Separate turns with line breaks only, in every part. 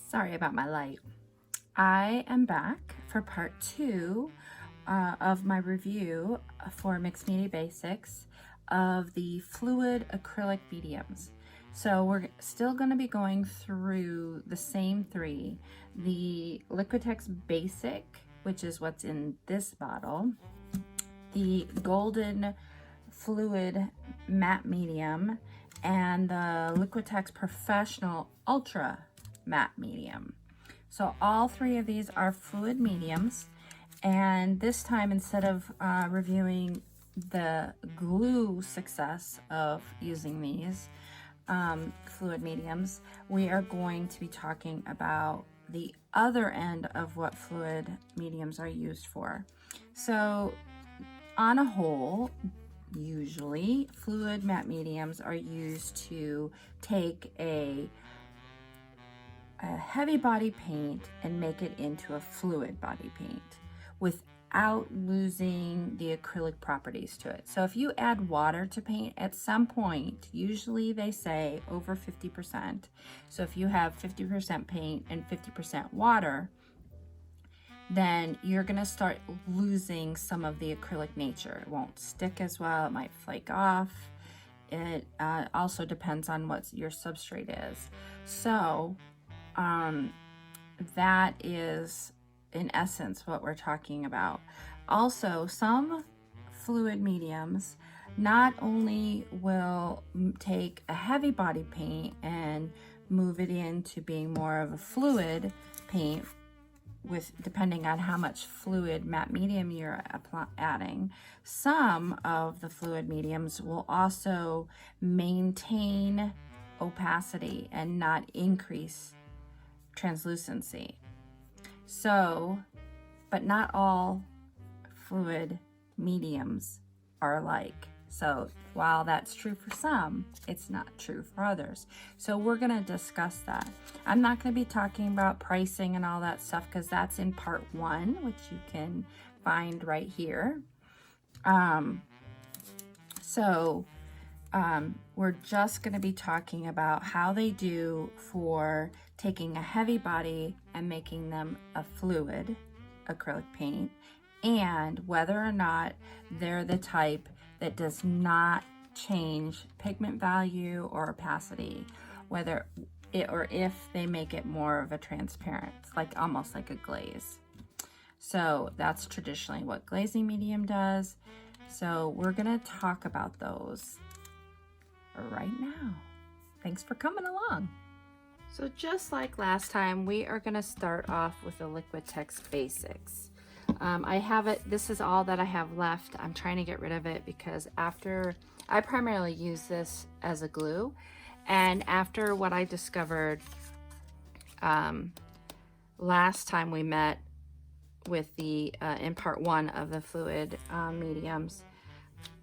Sorry about my light. I am back for part 2 of my review for Mixed Media Basics of the fluid acrylic mediums. So we're still going to be going through the same 3. The Liquitex Basic, which is what's in this bottle, the Golden Fluid Matte Medium, and the Liquitex Professional Ultra Matte Medium. So all 3 of these are fluid mediums, and this time, instead of reviewing the glue success of using these fluid mediums, we are going to be talking about the other end of what fluid mediums are used for. So on a whole, usually fluid matte mediums are used to take a heavy body paint and make it into a fluid body paint without losing the acrylic properties to it. So if you add water to paint at some point, usually they say over 50%. So if you have 50% paint and 50% water, then you're gonna start losing some of the acrylic nature. It won't stick as well, it might flake off. It also depends on what your substrate is. So that is in essence what we're talking about. Also, some fluid mediums not only will take a heavy body paint and move it into being more of a fluid paint, with depending on how much fluid matte medium you're adding. Some of the fluid mediums will also maintain opacity and not increase translucency. So, but not all fluid mediums are alike. So while that's true for some, it's not true for others. So we're going to discuss that. I'm not going to be talking about pricing and all that stuff because that's in part 1, which you can find right here. We're just going to be talking about how they do for taking a heavy body and making them a fluid acrylic paint, and whether or not they're the type that does not change pigment value or opacity, whether it or if they make it more of a transparent, like almost like a glaze. So that's traditionally what glazing medium does. So we're gonna talk about those right now. Thanks for coming along. So just like last time, we are gonna start off with the Liquitex Basics. I have it, this is all that I have left. I'm trying to get rid of it because after, I primarily use this as a glue, and after what I discovered last time we met with the, in part 1 of the fluid mediums,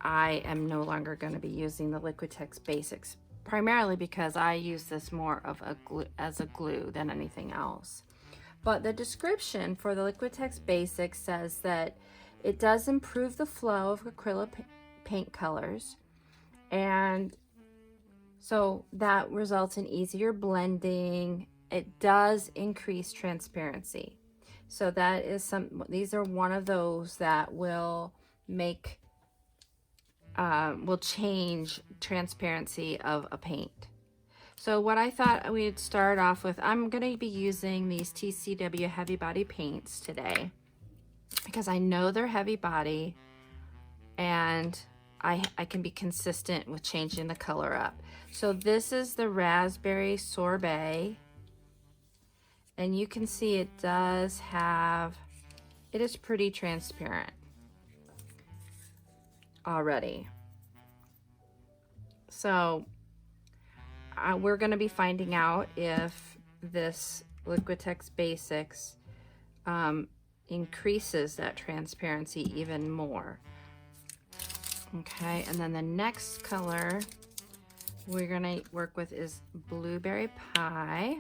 I am no longer going to be using the Liquitex Basics, primarily because I use this more of a glue, as a glue than anything else. But the description for the Liquitex Basics says that it does improve the flow of acrylic paint colors, and so that results in easier blending. It does increase transparency. So that is these are one of those that will make will change transparency of a paint. So what I thought we'd start off with, I'm going to be using these TCW heavy body paints today because I know they're heavy body, and I can be consistent with changing the color up. So this is the Raspberry Sorbet, and you can see it does have, it is pretty transparent already. So we're going to be finding out if this Liquitex Basics increases that transparency even more. Okay, and then the next color we're going to work with is Blueberry Pie.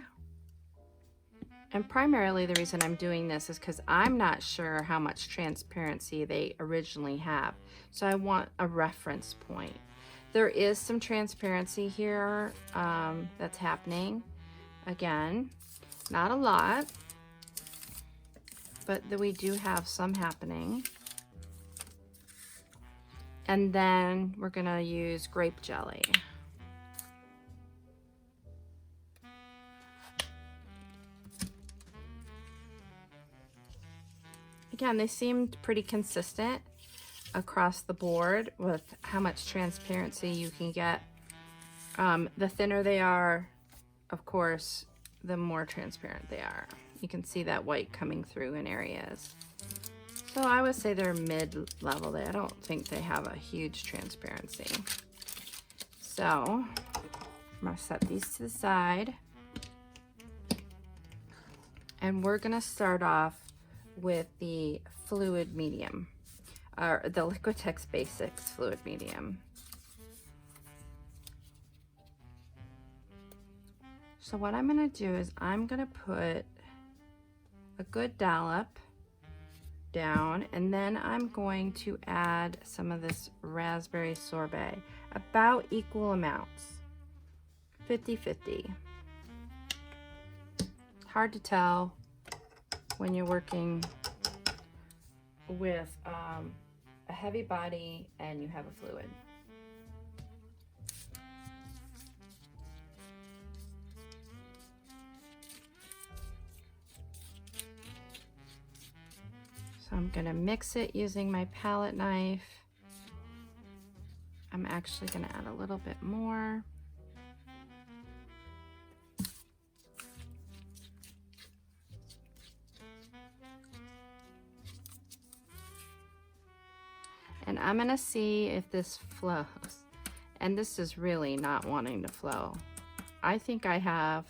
And primarily the reason I'm doing this is because I'm not sure how much transparency they originally have. So I want a reference point. There is some transparency here that's happening again. Not a lot, but we do have some happening. And then we're gonna use grape jelly. Again, they seemed pretty consistent across the board with how much transparency you can get. The thinner they are, of course, the more transparent they are. You can see that white coming through in areas. So I would say they're mid-level. I don't think they have a huge transparency. So I'm gonna set these to the side. And we're gonna start off with the fluid medium, or the Liquitex Basics fluid medium. So what I'm gonna do is I'm gonna put a good dollop down, and then I'm going to add some of this raspberry sorbet, about equal amounts, 50-50. Hard to tell when you're working with a heavy body and you have a fluid. So I'm gonna mix it using my palette knife. I'm actually gonna add a little bit more. And I'm gonna see if this flows. And this is really not wanting to flow. I think I have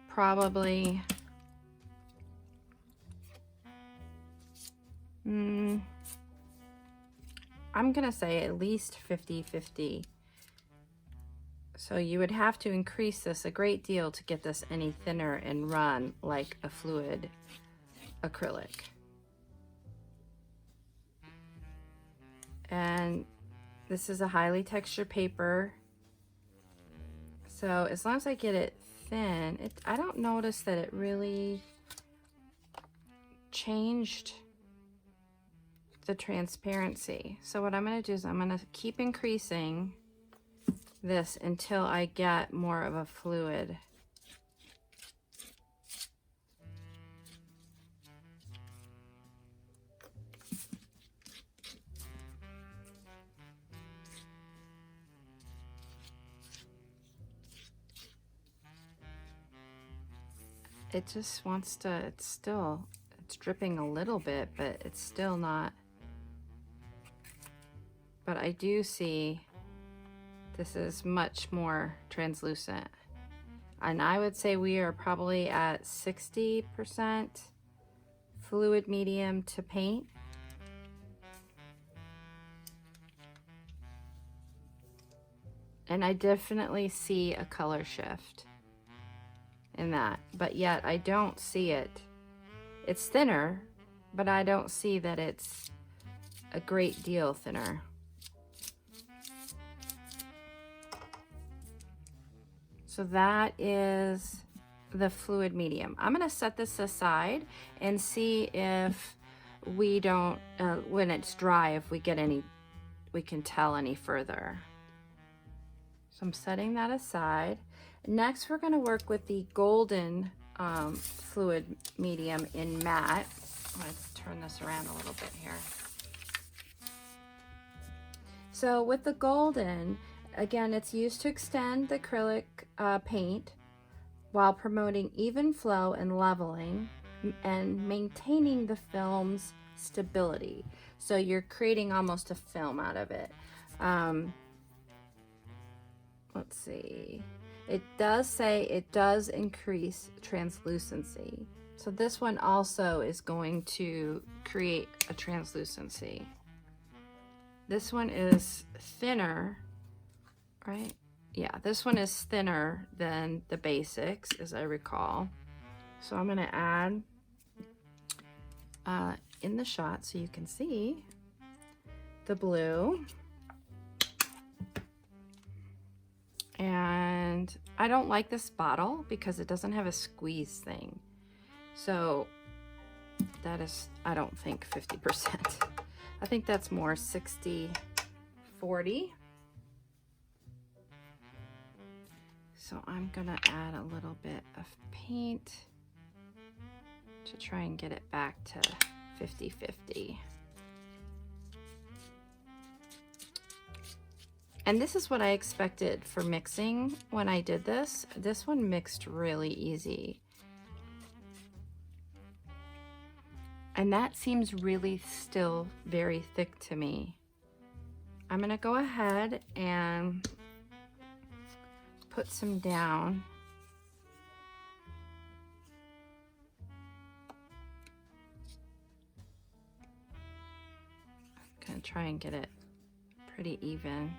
probably I'm gonna say at least 50-50. So you would have to increase this a great deal to get this any thinner and run like a fluid acrylic. And this is a highly textured paper. So as long as I get it thin, I don't notice that it really changed the transparency. So what I'm going to do is I'm going to keep increasing this until I get more of a fluid. It just wants to, it's dripping a little bit, but it's still not. But I do see this is much more translucent. And I would say we are probably at 60% fluid medium to paint. And I definitely see a color shift in that, but yet I don't see it. It's thinner, but I don't see that it's a great deal thinner. So that is the fluid medium. I'm gonna set this aside and see if we don't, when it's dry, if we get any, we can tell any further. So I'm setting that aside. Next, we're gonna work with the golden fluid medium in matte. Let's turn this around a little bit here. So with the golden, again, it's used to extend the acrylic paint while promoting even flow and leveling and maintaining the film's stability. So you're creating almost a film out of it. Let's see. It does say it does increase translucency. So this one also is going to create a translucency. This one is thinner, right? Yeah, this one is thinner than the basics, as I recall. So I'm gonna add in the shot so you can see the blue. And And I don't like this bottle because it doesn't have a squeeze thing. So that is, I don't think 50%. I think that's more 60-40. So I'm gonna add a little bit of paint to try and get it back to 50-50. And this is what I expected for mixing when I did this. This one mixed really easy. And that seems really still very thick to me. I'm gonna go ahead and put some down. I'm gonna try and get it pretty even.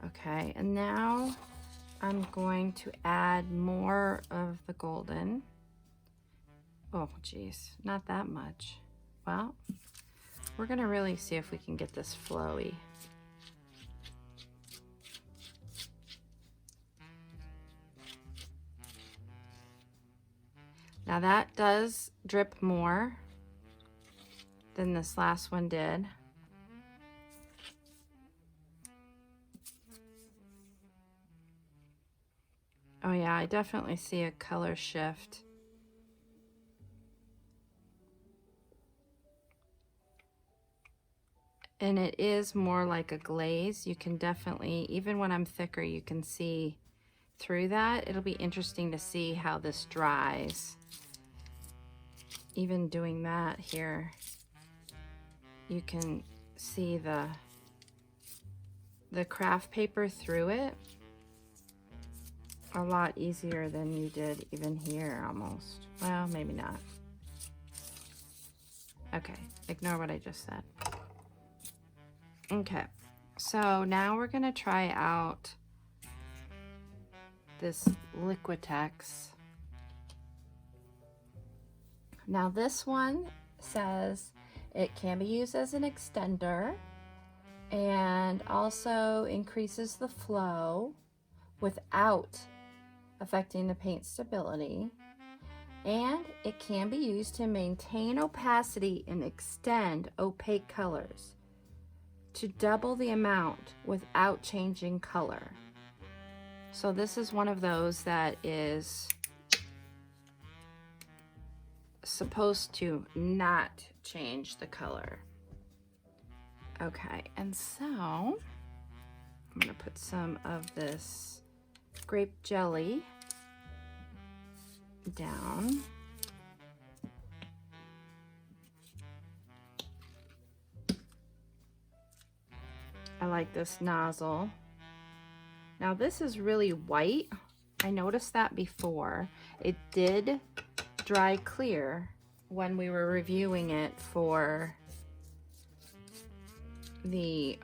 Okay, and now I'm going to add more of the golden. Oh, geez, not that much. Well, we're gonna really see if we can get this flowy. Now that does drip more than this last one did. Oh yeah, I definitely see a color shift. And it is more like a glaze. You can definitely, even when I'm thicker, you can see through that. It'll be interesting to see how this dries. Even doing that here, you can see the craft paper through it a lot easier than you did even here almost. Well, maybe not. Okay, ignore what I just said. Okay, so now we're gonna try out this Liquitex. Now this one says it can be used as an extender and also increases the flow without affecting the paint stability, and it can be used to maintain opacity and extend opaque colors to double the amount without changing color. So this is one of those that is supposed to not change the color. Okay, and so I'm gonna put some of this grape jelly down. I like this nozzle. Now this is really white. I noticed that before. It did dry clear when we were reviewing it for the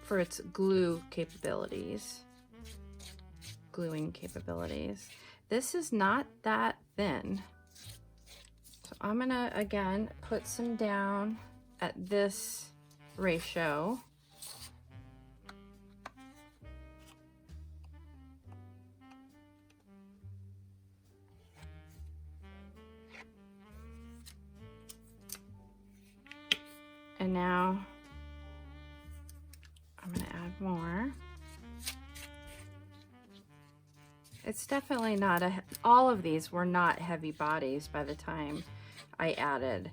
for its glue capabilities, gluing capabilities. This is not that thin. So I'm gonna again put some down at this ratio. And now I'm gonna add more. It's definitely not all of these were not heavy bodies by the time I added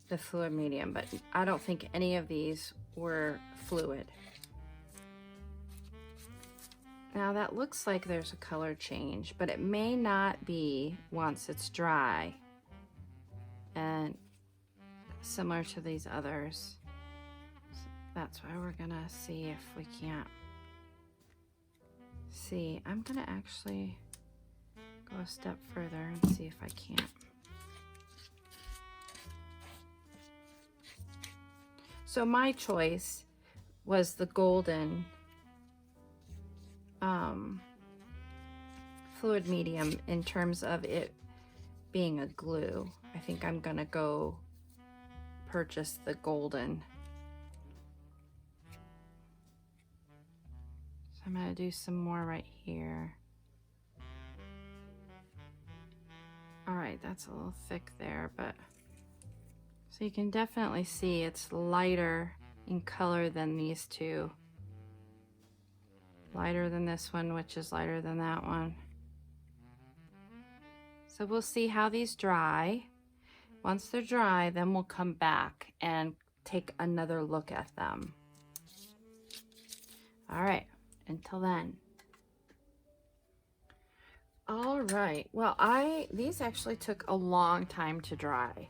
the fluid medium, but I don't think any of these were fluid. Now that looks like there's a color change, but it may not be once it's dry. And similar to these others. So that's why we're gonna see if we can't see. I'm gonna actually go a step further and see if I can't. So my choice was the golden fluid medium in terms of it being a glue. I think I'm gonna go purchased the golden. So I'm going to do some more right here. All right, that's a little thick there, but so you can definitely see it's lighter in color than these two. Lighter than this one, which is lighter than that one. So we'll see how these dry. Once they're dry, then we'll come back and take another look at them. All right, until then. All right, well, these actually took a long time to dry.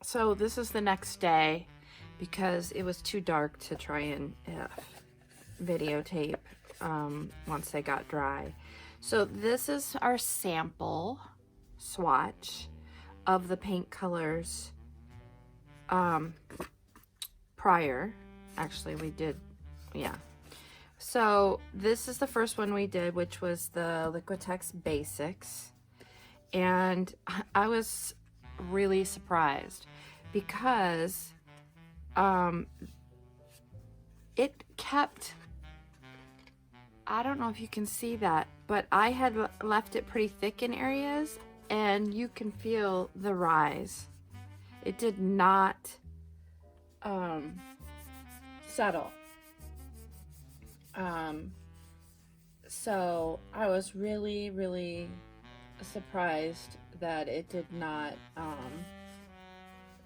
So this is the next day because it was too dark to try and videotape once they got dry. So this is our sample swatch of the paint colors prior. Actually, we did, yeah. So this is the first one we did, which was the Liquitex Basics. And I was really surprised because it kept, I don't know if you can see that, but I had left it pretty thick in areas and you can feel the rise. It did not settle. So I was really, really surprised that it did not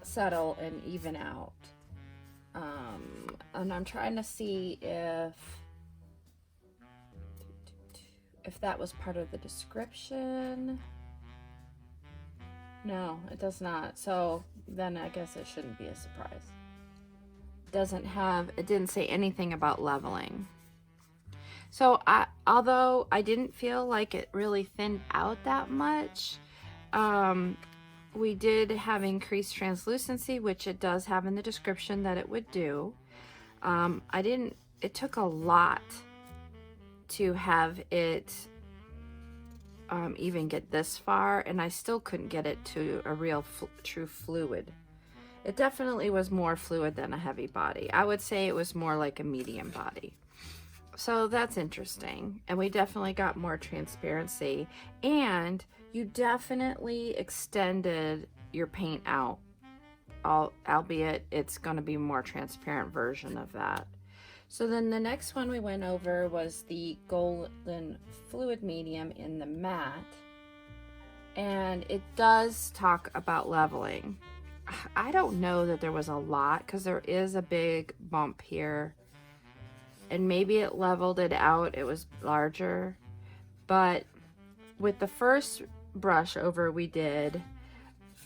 settle and even out. And I'm trying to see if that was part of the description. No, it does not. So then I guess it shouldn't be a surprise. It didn't say anything about leveling. So although I didn't feel like it really thinned out that much, we did have increased translucency, which it does have in the description that it would do. It took a lot to have it even get this far, and I still couldn't get it to a real true fluid. It definitely was more fluid than a heavy body. I would say it was more like a medium body. So that's interesting. And we definitely got more transparency, and you definitely extended your paint out, albeit it's going to be more transparent version of that. So then the next one we went over was the golden fluid medium in the matte, and it does talk about leveling. I don't know that there was a lot because there is a big bump here, and maybe it leveled it out, it was larger, but with the first brush over we did,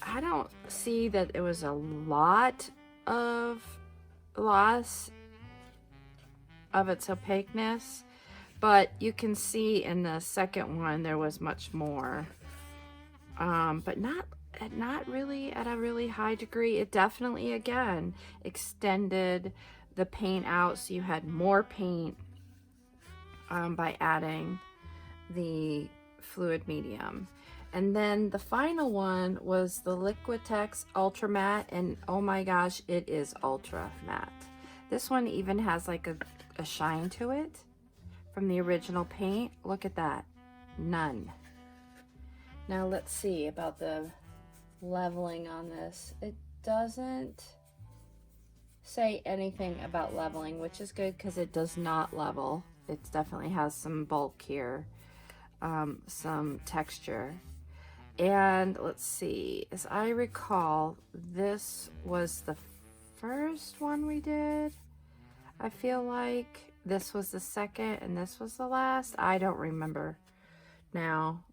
I don't see that it was a lot of loss of its opaqueness, but you can see in the second one there was much more, but not really at a really high degree. It definitely again extended the paint out, so you had more paint by adding the fluid medium. And then the final one was the Liquitex Ultra Matte, and oh my gosh, it is ultra matte. This one even has like a shine to it from the original paint. Look at that. None. Now let's see about the leveling on this. It doesn't say anything about leveling, which is good because it does not level. It definitely has some bulk here, some texture. And let's see, as I recall, this was the first one we did. I feel like this was the second and this was the last. I don't remember now,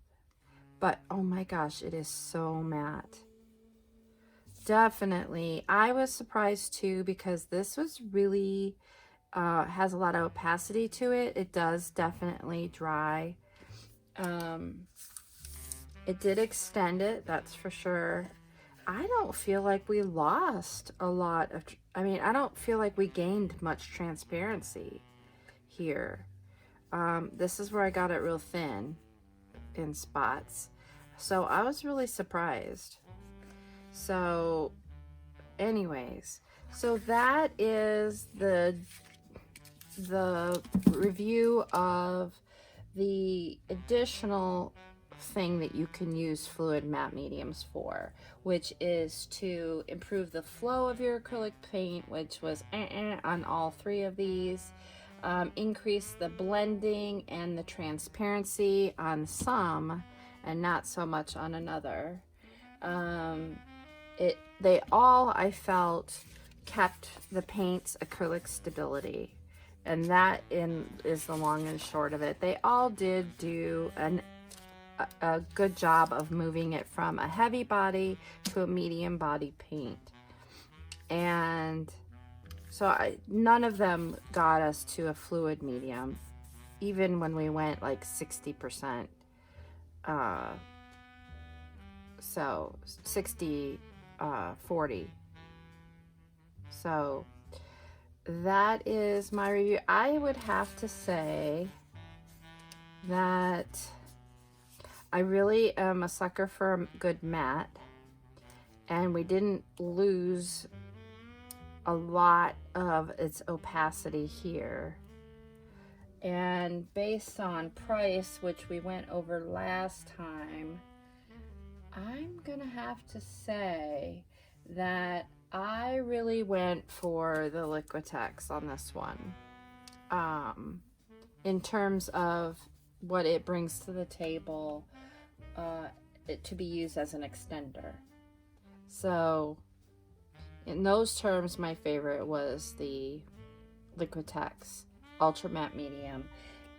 but oh my gosh, it is so matte. Definitely. I was surprised too because this was really has a lot of opacity to it. It does definitely dry. It did extend it, that's for sure. I don't feel like we lost a lot of, I don't feel like we gained much transparency here. This is where I got it real thin in spots. So I was really surprised. So anyways, so that is the review of the additional thing that you can use fluid matte mediums for, which is to improve the flow of your acrylic paint, which was on all three of these, increase the blending and the transparency on some and not so much on another. They all, I felt, kept the paint's acrylic stability, and that is the long and short of it. They all did do a good job of moving it from a heavy body to a medium body paint, and so none of them got us to a fluid medium, even when we went like 60%. So 60 40. So that is my review. I would have to say that I really am a sucker for a good matte, and we didn't lose a lot of its opacity here. And based on price, which we went over last time, I'm gonna have to say that I really went for the Liquitex on this one, in terms of what it brings to the table, to be used as an extender. So in those terms, my favorite was the Liquitex Ultra Matte Medium.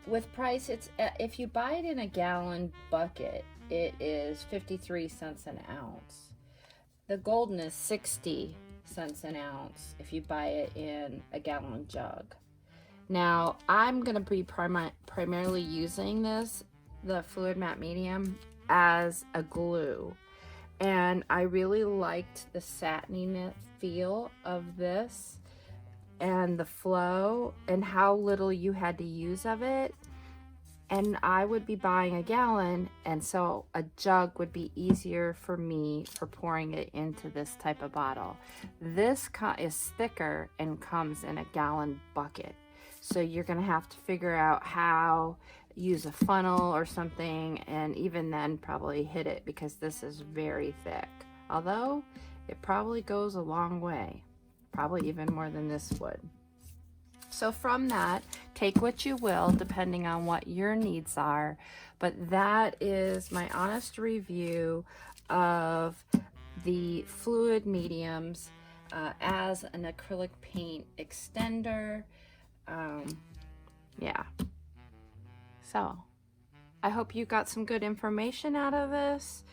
With price, it's if you buy it in a gallon bucket, it is 53 cents an ounce. The golden is 60 cents an ounce if you buy it in a gallon jug. Now, I'm going to be primarily using the fluid matte medium, as a glue. And I really liked the satiny feel of this, and the flow, and how little you had to use of it. And I would be buying a gallon, and so a jug would be easier for me for pouring it into this type of bottle. This is thicker and comes in a gallon bucket, so you're gonna have to figure out how, use a funnel or something, and even then probably hit it, because this is very thick, although it probably goes a long way, probably even more than this would. So from that, take what you will, depending on what your needs are. But that is my honest review of the fluid mediums as an acrylic paint extender. Yeah. So I hope you got some good information out of this,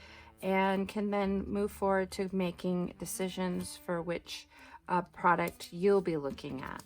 and can then move forward to making decisions for which product you'll be looking at.